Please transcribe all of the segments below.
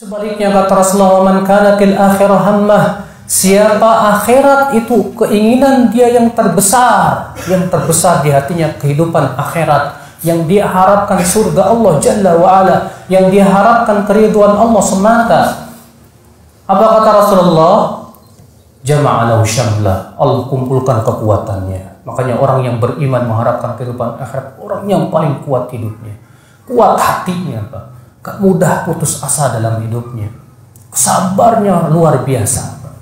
Sebaliknya kata Rasulullah, man kanatil akhirah hammah, siapa akhirat itu keinginan dia yang terbesar di hatinya kehidupan akhirat, yang dia harapkan surga Allah Jalla wa'ala, yang dia harapkan keriduan Allah semata. Apa kata Rasulullah? Jama'alahu syamlah, Allah kumpulkan kekuatannya. Makanya orang yang beriman mengharapkan kehidupan akhirat, orang yang paling kuat hidupnya, kuat hatinya, Pak. Gak mudah putus asa dalam hidupnya, sabarnya luar biasa, Pak.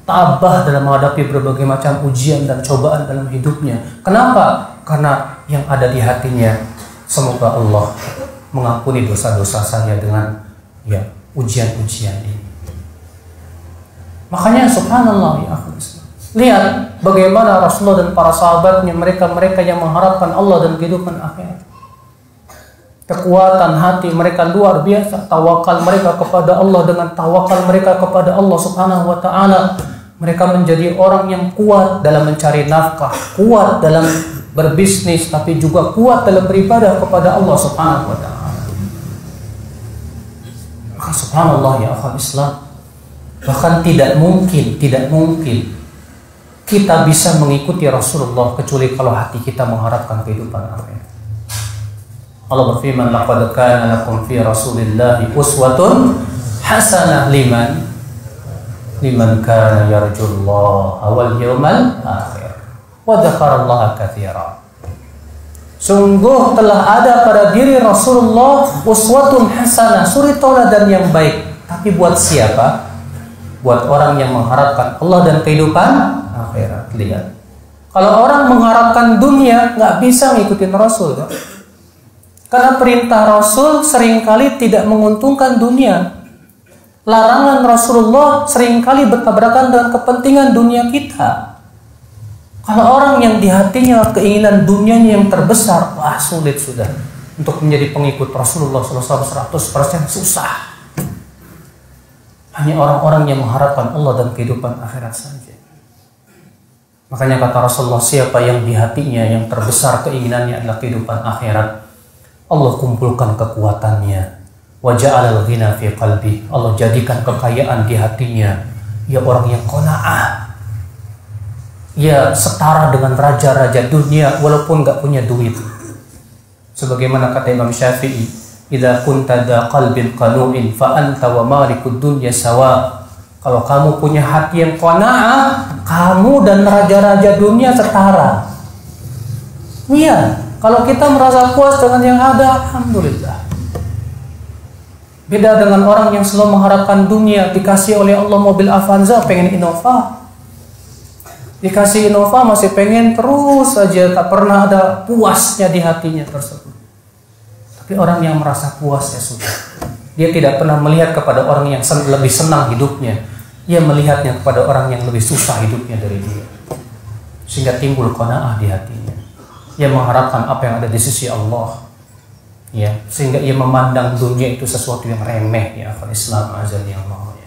Tabah dalam menghadapi berbagai macam ujian dan cobaan dalam hidupnya. Kenapa? Karena yang ada di hatinya, semoga Allah mengampuni dosa-dosa saya dengan ujian-ujian ini. Makanya subhanallah ya akhul Islam, lihat bagaimana Rasulullah dan para sahabatnya, mereka yang mengharapkan Allah dan kehidupan akhirat. Kekuatan hati mereka luar biasa, tawakal mereka kepada Allah, dengan tawakal mereka kepada Allah Subhanahu wa taala, mereka menjadi orang yang kuat dalam mencari nafkah, kuat dalam berbisnis, tapi juga kuat dalam beribadah kepada Allah Subhanahu wa taala. Maka subhanallah ya akhul Islam, bahkan tidak mungkin kita bisa mengikuti Rasulullah kecuali kalau hati kita mengharapkan kehidupan akhirat. Allah berfirman, laqad kana lakum fi Rasulillahi uswatun hasanah liman kana yarjullaha wal yawmal akhir wa dzakarallaha katsiran. Sungguh telah ada pada diri Rasulullah uswatun hasanah, suri tauladan yang baik. Tapi buat siapa? Buat orang yang mengharapkan Allah dan kehidupan akhirat. Lihat, kalau orang mengharapkan dunia, nggak bisa ngikutin Rasul, kan? Karena perintah Rasul seringkali tidak menguntungkan dunia. Larangan Rasulullah seringkali bertabrakan dengan kepentingan dunia kita. Kalau orang yang di hatinya keinginan dunianya yang terbesar, wah sulit sudah untuk menjadi pengikut Rasulullah SAW 100%, susah. Hanya orang-orang yang mengharapkan Allah dan kehidupan akhirat saja. Makanya kata Rasulullah, siapa yang di hatinya yang terbesar keinginannya adalah kehidupan akhirat, Allah kumpulkan kekuatannya. Wa ja'alal ghina fi qalbi, Allah jadikan kekayaan di hatinya. Ya orang yang qanaah, ya setara dengan raja-raja dunia walaupun gak punya duit. Sebagaimana kata Imam Syafi'i, idza kunta da qalbin qanu'in fa anta wa malikud dunya sawa. Kalau kamu punya hati yang qanaah, kamu dan raja-raja dunia setara. Iya. Kalau kita merasa puas dengan yang ada, alhamdulillah. Beda dengan orang yang selalu mengharapkan dunia, dikasih oleh Allah mobil Avanza, pengen Innova. Dikasih Innova masih pengen terus saja, tak pernah ada puasnya di hatinya tersebut. Tapi orang yang merasa puas ya sudah. Dia tidak pernah melihat kepada orang yang lebih senang hidupnya. Ia melihatnya kepada orang yang lebih susah hidupnya dari dia. Sehingga timbul qanaah di hatinya. Ia mengharapkan apa yang ada di sisi Allah, ya, sehingga ia memandang dunia itu sesuatu yang remeh, ya akal Islam azani Allah. Ya.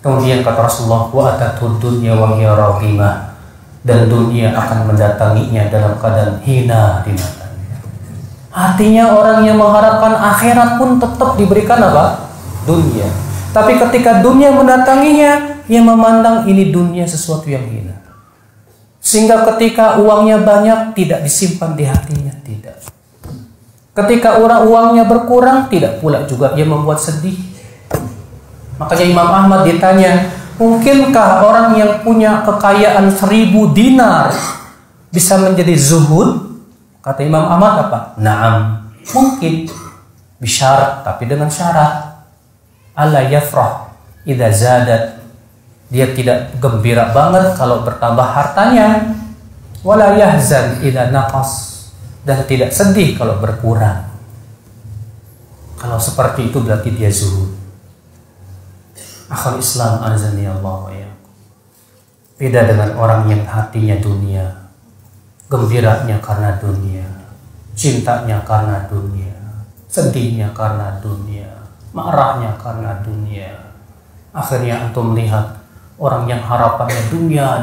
Kemudian kata Rasulullah, wa atatud dunya wa hiya raghimah, dan dunia akan mendatanginya dalam keadaan hina di matanya. Artinya orang yang mengharapkan akhirat pun tetap diberikan apa? Dunia. Tapi ketika dunia mendatanginya, ia memandang ini dunia sesuatu yang hina. Sehingga ketika uangnya banyak, tidak disimpan di hatinya, tidak. Ketika uangnya berkurang, tidak pula juga ia membuat sedih. Makanya Imam Ahmad ditanya, mungkinkah orang yang punya kekayaan 1000 dinar bisa menjadi zuhud? Kata Imam Ahmad apa? Naam, mungkin. Bisyarat, tapi dengan syarat. Alla yafrah idza zadat. Dia tidak gembira banget kalau bertambah hartanya. Wala yahzan idza naqas, dan tidak sedih kalau berkurang. Kalau seperti itu berarti dia zuhud. Akhul Islam azani Allah wa ya. Beda dengan orang yang hatinya dunia, gembiranya karena dunia, cintanya karena dunia, sedihnya karena dunia, marahnya karena dunia. Akhirnya antum melihat orang yang harapannya dunia,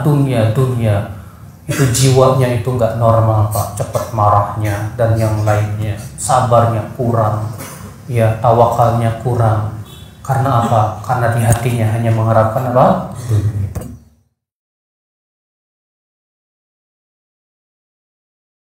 itu jiwanya itu nggak normal, Pak. Cepat marahnya dan yang lainnya, sabarnya kurang. ya tawakalnya kurang. Karena apa? Karena di hatinya hanya mengharapkan apa? Dunia.